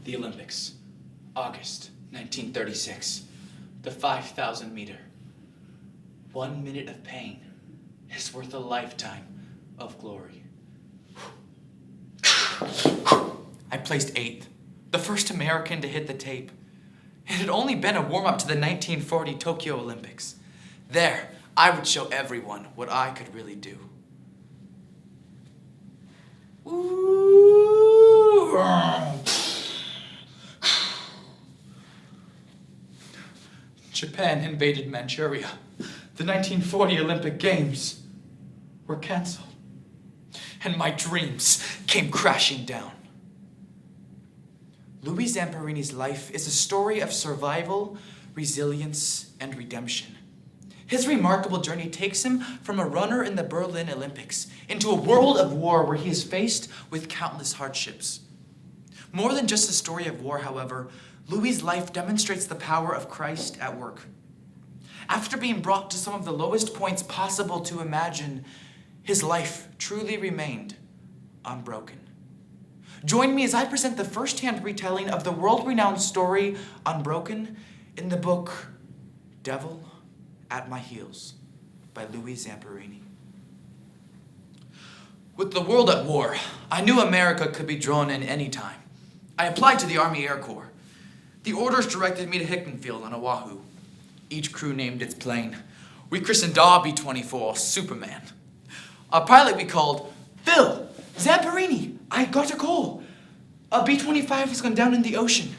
The Olympics, August 1936. The 5,000 meter. 1 minute of pain is worth a lifetime of glory. I placed 8th, the first American to hit the tape. It had only been a warm-up to the 1940 Tokyo Olympics. There, I would show everyone what I could really do. Japan invaded Manchuria. The 1940 Olympic Games were canceled. And my dreams came crashing down. Louis Zamperini's life is a story of survival, resilience, and redemption. His remarkable journey takes him from a runner in the Berlin Olympics into a world of war where he is faced with countless hardships. More than just a story of war, however, Louis' life demonstrates the power of Christ at work. After being brought to some of the lowest points possible to imagine, his life truly remained unbroken. Join me as I present the first-hand retelling of the world-renowned story Unbroken in the book Devil at My Heels by Louis Zamperini. With the world at war, I knew America could be drawn in any time. I applied to the Army Air Corps. The orders directed me to Hickman Field on Oahu. Each crew named its plane. We christened our B-24 Superman. Our pilot we called Phil Zamperini. I got a call. A B-25 has gone down in the ocean.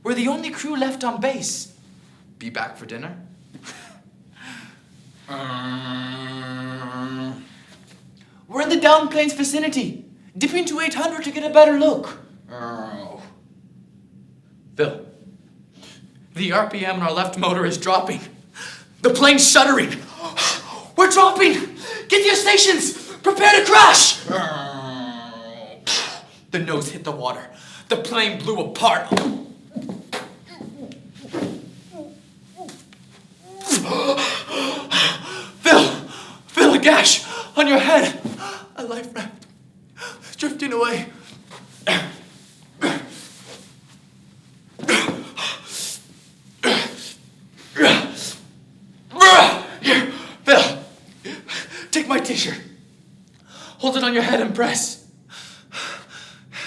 We're the only crew left on base. Be back for dinner? We're in the down plains vicinity. Dipping to 800 to get a better look. Phil, the RPM on our left motor is dropping. The plane's shuddering. We're dropping. Get to your stations. Prepare to crash. The nose hit the water. The plane blew apart. Phil, a gash on your head. A life raft drifting away. Here, Phil, take my t-shirt. Hold it on your head and press.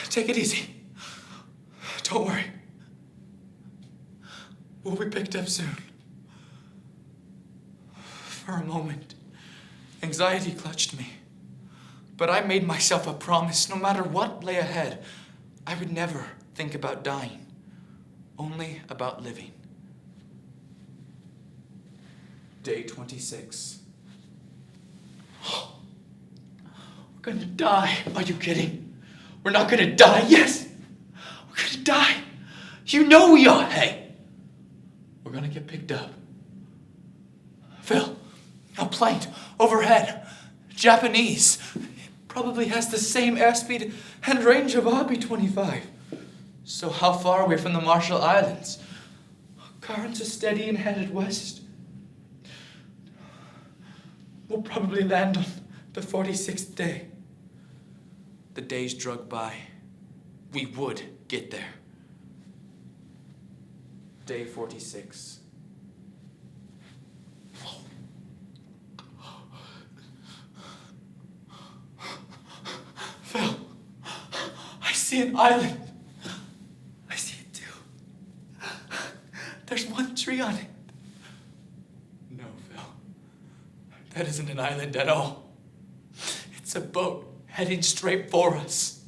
Take it easy. Don't worry. We'll be picked up soon. For a moment, anxiety clutched me. But I made myself a promise, no matter what lay ahead, I would never think about dying, only about living. Day 26. We're gonna die. Are you kidding? We're not gonna die. Yes, we're gonna die. You know we are. Hey, we're gonna get picked up. Phil, a plane overhead, Japanese. Probably has the same airspeed and range of our B-25. So how far away from the Marshall Islands? Currents are steady and headed west. We'll probably land on the 46th day. The days drug by. We would get there. Day 46. Phil, I see an island. I see it too. There's one tree on it. No, Phil. That isn't an island at all. It's a boat heading straight for us.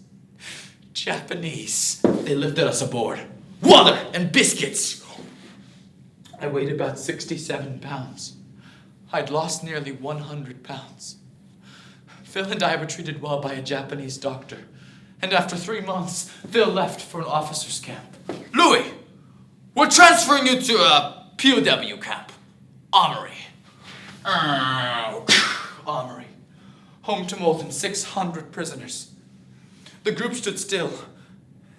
Japanese. They lifted us aboard. Water and biscuits. I weighed about 67 pounds. I'd lost nearly 100 pounds. Phil and I were treated well by a Japanese doctor. And after 3 months, Phil left for an officer's camp. Louis, we're transferring you to a POW camp. Armory. Armory. Home to more than 600 prisoners. The group stood still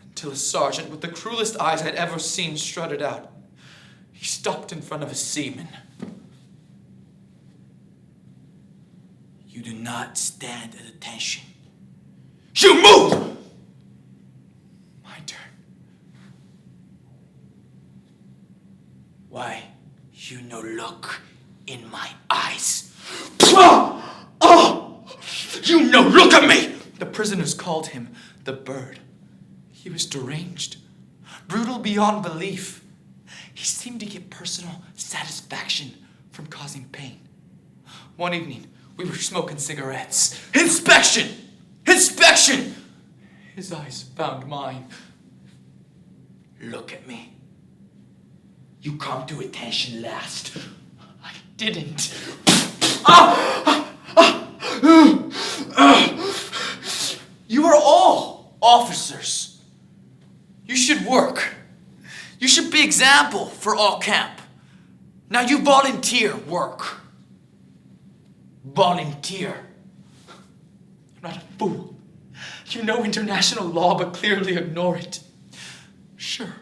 until a sergeant with the cruelest eyes I'd ever seen strutted out. He stopped in front of a seaman. You do not stand at attention. You move! My turn. Why, you no look in my eyes. You no look at me! The prisoners called him the bird. He was deranged, brutal beyond belief. He seemed to get personal satisfaction from causing pain. One evening, we were smoking cigarettes. Inspection! Inspection! His eyes found mine. Look at me. You come to attention last. I didn't. You are all officers. You should work. You should be example for all camp. Now you volunteer work. Volunteer. I'm not a fool. You know international law, but clearly ignore it. Sure.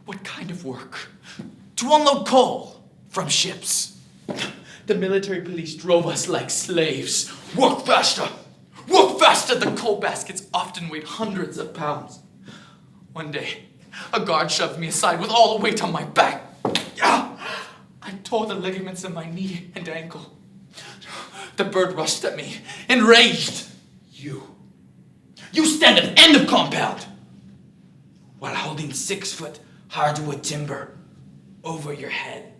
What kind of work? To unload coal from ships. The military police drove us like slaves. Work faster! Work faster! The coal baskets often weighed hundreds of pounds. One day, a guard shoved me aside with all the weight on my back. I tore the ligaments in my knee and ankle. The bird rushed at me, enraged. You stand at the end of compound while holding 6-foot hardwood timber over your head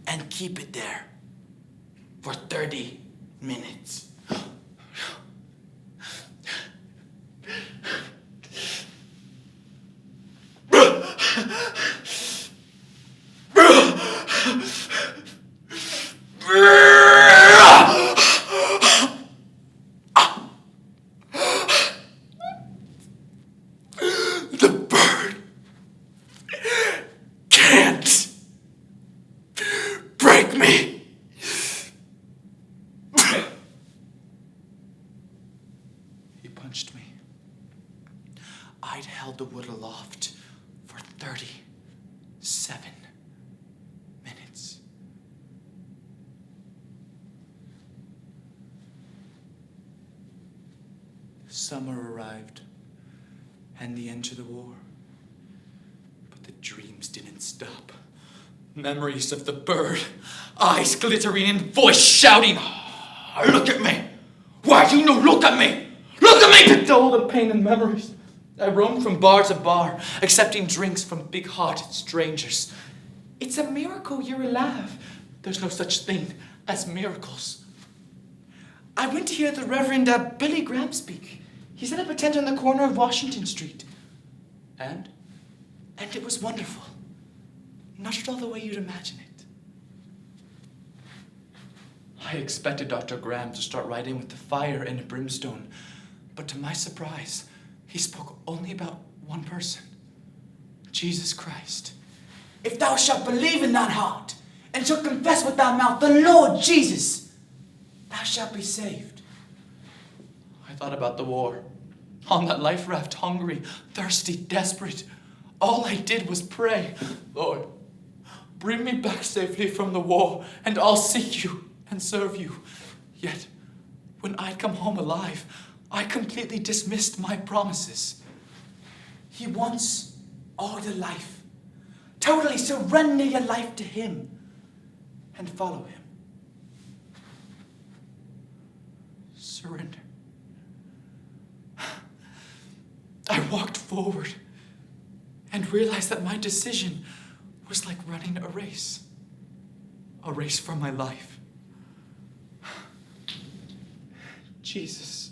and keep it there for 30 minutes. The bird can't break me. He punched me. I'd held the wood aloft for 37 minutes. Summer arrived and the end to the war. But the dreams didn't stop. Memories of the bird, eyes glittering and voice shouting, look at me! Why you no look at me? Look at me! To all the pain and memories. I roamed from bar to bar, accepting drinks from big-hearted strangers. It's a miracle you're alive. There's no such thing as miracles. I went to hear the Reverend Billy Graham speak. He set up a tent on the corner of Washington Street. And it was wonderful. Not at all the way you'd imagine it. I expected Dr. Graham to start right in with the fire and brimstone, but to my surprise, he spoke only about one person, Jesus Christ. If thou shalt believe in thine heart, and shalt confess with thy mouth the Lord Jesus, thou shalt be saved. I thought about the war. On that life raft, hungry, thirsty, desperate. All I did was pray, Lord, bring me back safely from the war, and I'll seek you and serve you. Yet, when I'd come home alive, I completely dismissed my promises. He wants all your life. Totally surrender your life to him and follow him. Surrender. I walked forward and realized that my decision was like running a race for my life. Jesus,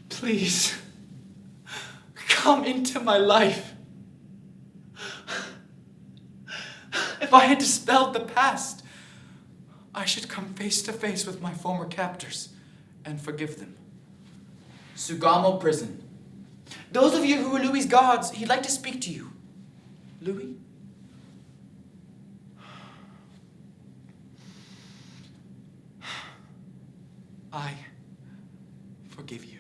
please come into my life. If I had dispelled the past, I should come face to face with my former captors and forgive them. Sugamo Prison. Those of you who are Louis's guards, he'd like to speak to you. Louis? I forgive you.